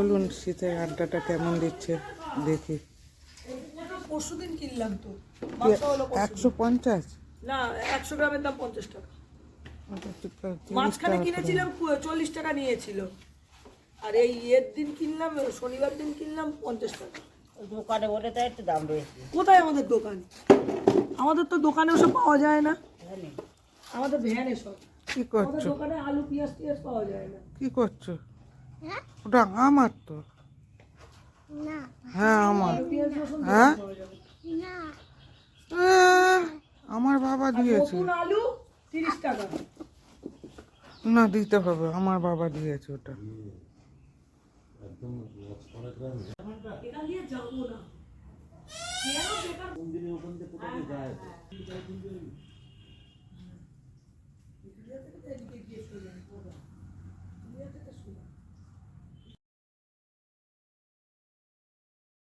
বলুন শীতের আড্ডাটা কেমন দিচ্ছে দেখি। পরশুদিন কিনলাম তো 150? না, 100 গ্রামের দাম 50 টাকা। মাঝখানে কিনেছিলাম 40 টাকা নিয়েছিল, আর এই এর দিন কিনলাম, শনিবার দিন কিনলাম 50 টাকা। দোকানে বলে তাই একটু দাম বেশি। কোথায় আমাদের দোকান? আমাদের তো দোকানে ওসব পাওয়া যায় না, আমাদের ভ্যানে সব। কি আমাদের করছো? দোকানে আলু পেঁয়াজ টিয়াজ পাওয়া যায় না। কি করছো? ওটা আমার তো। হ্যাঁ আমার। আলু পেঁয়াজ রসুন হ্যাঁ পাওয়া যাবে। আমার বাবা আর দিয়েছে। নতুন আলু 30 টাকা। না দিতে হবে, আমার বাবা দিয়েছে ওটা। এখান দিয়ে যাবো না। এদিকে গিয়ে চলে যাবে।